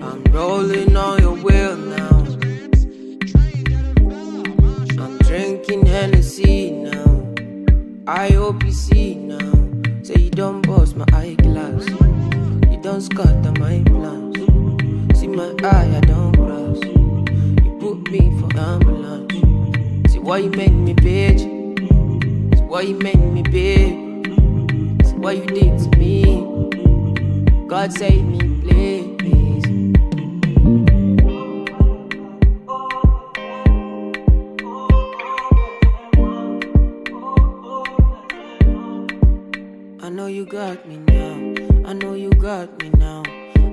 I'm rolling on your wheel now. I'm drinking Hennessy now. I hope you see now. Say you don't bust my eyeglass. You don't scatter my plans. See my eye, I don't cross. You put me for ambulance. See why you make me bitch. See why you make me big. See what you did to me. God save me, please. I know you got me now. I know you got me now.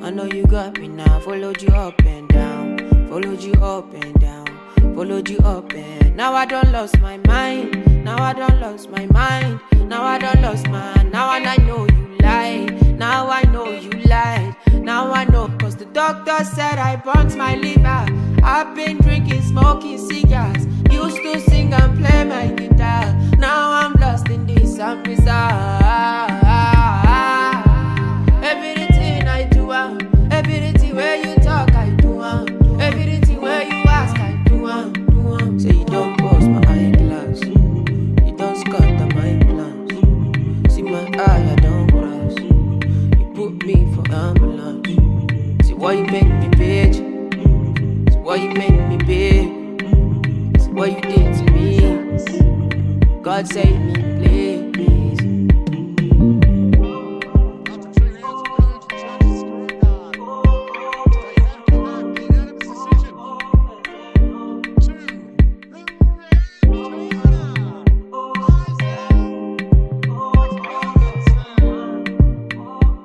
I know you got me now. Followed you up and down. Followed you up and down. Followed you up and now I don't lost my mind. Now I don't lost my mind. Now I don't lost mine. Now and I know you lied. Now I know you lied. Now I know, cause the doctor said I burnt my liver. I've been drinking, smoking cigars. Used to sing and play my guitar. Now I'm lost in this and bizarre. Everything I do, everything where you talk, I do, everything where you ask, I do. Say you don't bust my eyeglass. You don't scatter my plans. See my eye, I don't cross. You put me for ambulance. See why you make me bitch. See why you make me big. See what you did to me. God save me, please.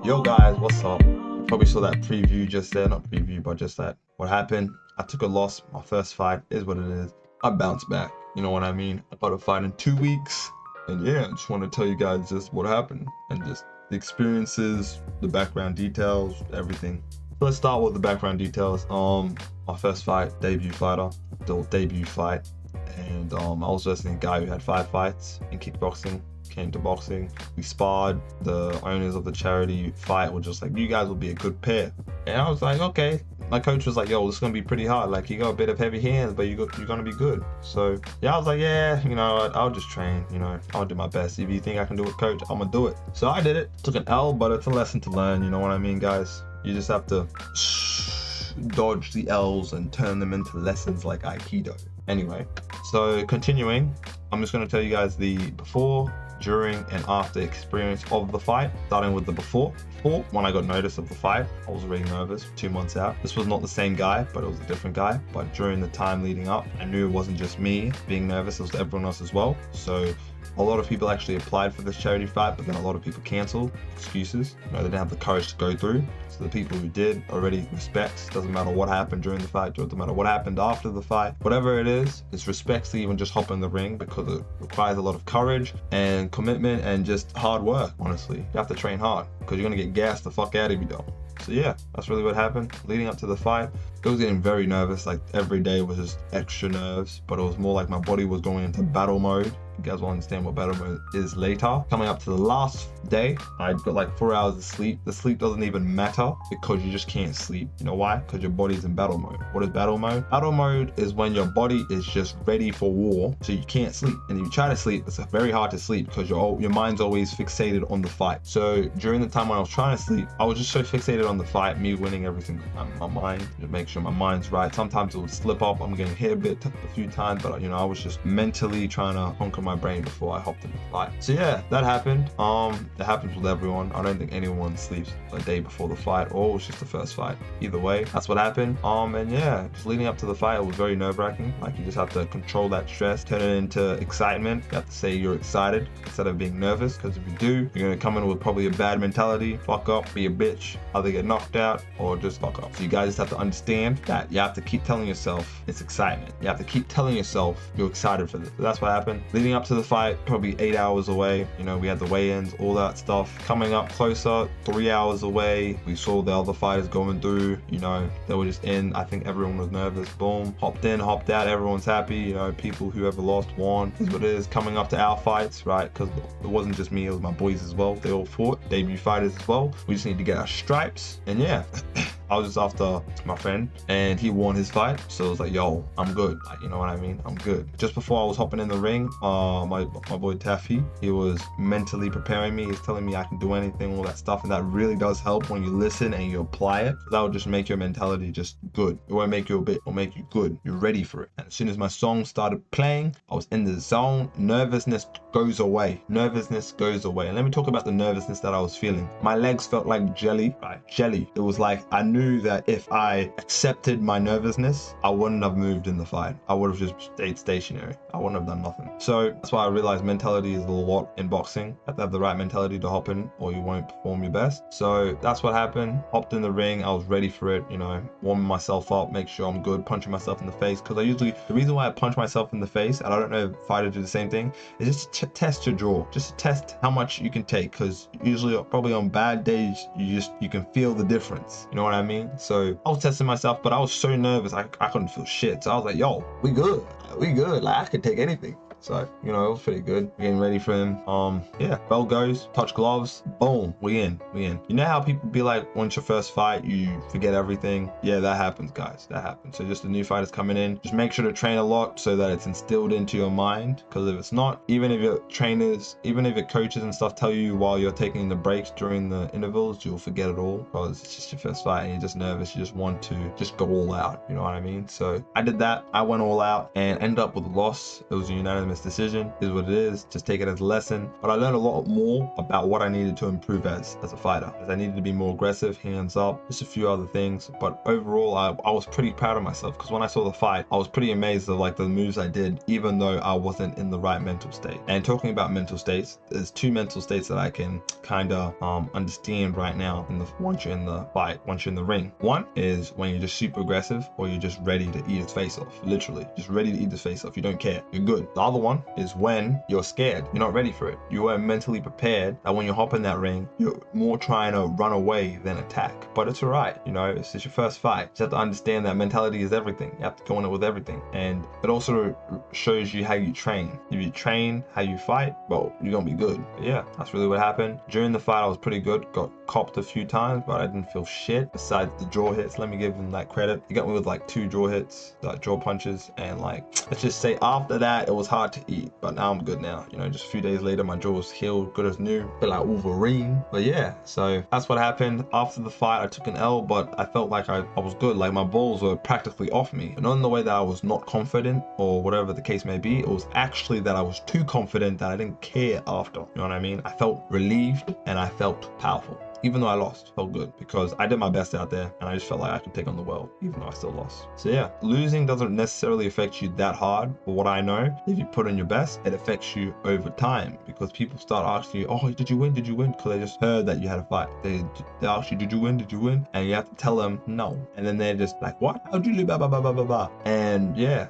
Yo guys, what's up? You probably saw that preview just there, not preview, but just that. What happened? I took a loss. My first fight is what it is. I bounced back. You know what I mean? I got a fight in 2 weeks. And yeah, I just want to tell you guys just what happened and just the experiences, the background details, everything. So let's start with the background details. My first fight, debut fighter, the debut fight. And I was wrestling a guy who had 5 fights in kickboxing. Came to boxing, we sparred. The owners of the charity fight were just like, you guys will be a good pair. And I was like, okay. My coach was like, yo, this is gonna be pretty hard. Like, you got a bit of heavy hands, but you're gonna be good. So yeah, I was like, yeah, you know, I'll just train, you know, I'll do my best. If you think I can do it, coach, I'm gonna do it. So I did it. Took an L, but it's a lesson to learn, you know what I mean, guys? You just have to dodge the L's and turn them into lessons like Aikido. Anyway, so continuing, I'm just gonna tell you guys the before, during, and after experience of the fight. Starting with the before, when I got notice of the fight, I was really nervous. 2 months out, this was not the same guy, but it was a different guy. But during the time leading up, I knew it wasn't just me being nervous, it was everyone else as well. So a lot of people actually applied for this charity fight, but then a lot of people canceled. Excuses, you know, they didn't have the courage to go through. So the people who did already respects. Doesn't matter what happened during the fight, doesn't matter what happened after the fight. Whatever it is, it's respects to even just hop in the ring, because it requires a lot of courage and commitment and just hard work. Honestly, you have to train hard because you're gonna get gassed the fuck out if you don't. So yeah, that's really what happened. Leading up to the fight, I was getting very nervous. Like every day was just extra nerves, but it was more like my body was going into battle mode. You guys will understand what battle mode is later. Coming up to the last day, I got like 4 hours of sleep. The sleep doesn't even matter because you just can't sleep. You know why? Because your body's in battle mode. What is battle mode? Battle mode is when your body is just ready for war, so you can't sleep. And if you try to sleep, it's very hard to sleep because your mind's always fixated on the fight. So during the time when I was trying to sleep, I was just so fixated on the fight, me winning everything. My mind, to make sure my mind's right. Sometimes it would slip up. I'm getting hit a few times, but you know, I was just mentally trying to conquer my brain before I hopped in the fight. So yeah, that happened. It happens with everyone. I don't think anyone sleeps a day before the fight, or it's just the first fight. Either way, that's what happened. And yeah, just leading up to the fight, it was very nerve-wracking. Like, you just have to control that stress, turn it into excitement. You have to say you're excited instead of being nervous, because if you do, you're gonna come in with probably a bad mentality, fuck up, be a bitch, either get knocked out or just fuck up. So you guys just have to understand that you have to keep telling yourself it's excitement. You have to keep telling yourself you're excited for this. So that's what happened. Leading leading up to the fight, probably 8 hours away. You know, we had the weigh-ins, all that stuff. Coming up closer, 3 hours away, we saw the other fighters going through. You know, they were just in. I think everyone was nervous. Boom, hopped in, hopped out. Everyone's happy. You know, people, whoever lost won. Is what it is. Coming up to our fights, right? Because it wasn't just me, it was my boys as well. They all fought, debut fighters as well. We just need to get our stripes, and yeah. I was just after my friend and he won his fight. So it was like, yo, I'm good. Like, you know what I mean? I'm good. Just before I was hopping in the ring, my boy Taffy, he was mentally preparing me. He's telling me I can do anything, all that stuff. And that really does help when you listen and you apply it. That will just make your mentality just good. It won't make you a bit, it'll make you good. You're ready for it. And as soon as my song started playing, I was in the zone. Nervousness goes away. Nervousness goes away. And let me talk about the nervousness that I was feeling. My legs felt like jelly, right? Jelly. It was like I knew that if I accepted my nervousness, I wouldn't have moved in the fight. I would have just stayed stationary. I wouldn't have done nothing. So that's why I realized mentality is a lot in boxing. You have to have the right mentality to hop in or you won't perform your best. So that's what happened. Hopped in the ring. I was ready for it, you know, warming myself up, make sure I'm good, punching myself in the face. Because the reason why I punch myself in the face, and I don't know if fighters do the same thing, is just to test your jaw, just to test how much you can take. Because usually, probably on bad days, you can feel the difference. You know what I mean? So I was testing myself, but I was so nervous, I couldn't feel shit. So I was like, yo, we good. Like, I could take anything. So, you know, it was pretty good. Getting ready for him. Yeah, bell goes, touch gloves, boom, we in. You know how people be like, once your first fight, you forget everything? Yeah, that happens, guys. That happens. So just the new fighters coming in, just make sure to train a lot so that it's instilled into your mind. Because if it's not, even if your trainers, even if your coaches and stuff tell you while you're taking the breaks during the intervals, you'll forget it all. Because it's just your first fight and you're just nervous. You just want to just go all out. You know what I mean? So I did that. I went all out and ended up with a loss. It was a unanimous decision. Is what it is. Just take it as a lesson. But I learned a lot more about what I needed to improve as a fighter. As I needed to be more aggressive, hands up, just a few other things. But overall, I was pretty proud of myself because when I saw the fight, I was pretty amazed of like the moves I did, even though I wasn't in the right mental state. And talking about mental states, there's two mental states that I can kind of understand right now once you're in the fight, once you're in the ring. One is when you're just super aggressive or you're just ready to eat his face off. Literally, just ready to eat his face off. You don't care. You're good. The other one is when you're scared. You're not ready for it. You are mentally prepared that when you hop in that ring, you're more trying to run away than attack. But it's alright, you know, it's just your first fight. You just have to understand that mentality is everything. You have to go in it with everything. And it also shows you how you train. If you train how you fight, well, you're gonna be good. But yeah, that's really what happened. During the fight, I was pretty good. Got copped a few times, but I didn't feel shit besides the jaw hits. Let me give him that credit. He got me with like 2 jaw hits, like jaw punches, and like, let's just say after that, it was hard to eat. But now I'm good now. You know, just a few days later, my jaw was healed, good as new. Feel like Wolverine. But yeah, so that's what happened. After the fight, I took an L, but I felt like I was good. Like my balls were practically off me. But not in the way that I was not confident or whatever the case may be. It was actually that I was too confident that I didn't care after. You know what I mean? I felt relieved and I felt powerful. Even though I lost, felt good because I did my best out there and I just felt like I could take on the world, even though I still lost. So yeah, losing doesn't necessarily affect you that hard. But what I know, if you put in your best, it affects you over time because people start asking you, oh, did you win? Did you win? Because they just heard that you had a fight. They ask you, did you win? Did you win? And you have to tell them no. And then they're just like, what? How'd you do? Blah, blah, blah, blah, blah, blah. And yeah,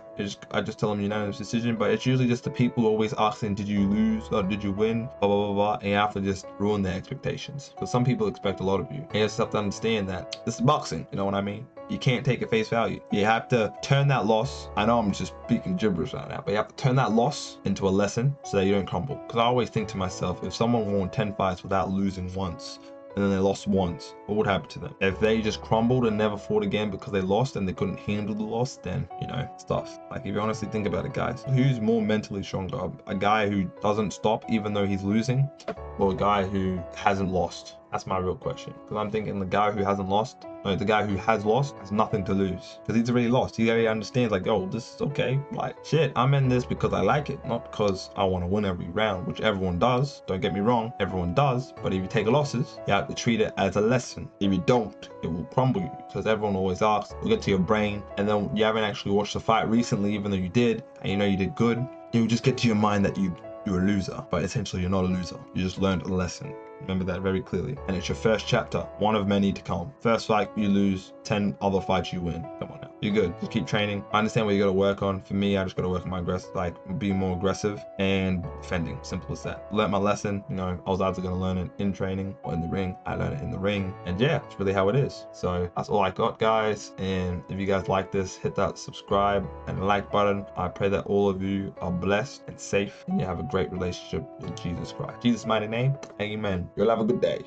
I just tell them unanimous decision, but it's usually just the people always asking, did you lose or did you win? Blah, blah, blah, blah. And you have to just ruin their expectations because some people expect a lot of you. And you just have to understand that this is boxing, you know what I mean? You can't take it face value. You have to turn that loss. I know I'm just speaking gibberish right now, but you have to turn that loss into a lesson so that you don't crumble. Because I always think to myself, if someone won 10 fights without losing once, and then they lost once, what would happen to them? If they just crumbled and never fought again because they lost and they couldn't handle the loss, then, you know, stuff. Like, if you honestly think about it, guys, who's more mentally stronger? A guy who doesn't stop even though he's losing, or a guy who hasn't lost? That's my real question. Because I'm thinking the guy who hasn't lost, no, the guy who has lost has nothing to lose. Because he's already lost. He already understands, like, oh, this is okay. Like, shit, I'm in this because I like it, not because I want to win every round, which everyone does. Don't get me wrong, everyone does. But if you take losses, you have to treat it as a lesson. If you don't, it will crumble you. Because everyone always asks, you'll get to your brain, and then you haven't actually watched the fight recently, even though you did, and you know you did good. You'll just get to your mind that you're a loser. But essentially, you're not a loser. You just learned a lesson. Remember that very clearly. And it's your first chapter, one of many to come. First fight you lose, 10 other fights you win. Come on now. you're good. Just keep training. I understand what you gotta work on. For me, I just gotta work on my being more aggressive and defending. Simple as that. Learned my lesson. You know, I was either gonna learn it in training or in the ring. I learned it in the ring, and yeah, it's really how it is. So that's all I got, guys. And if you guys like this, hit that subscribe and like button. I pray that all of you are blessed and safe, and you have a great relationship with Jesus Christ. Jesus' mighty name, amen. You'll have a good day.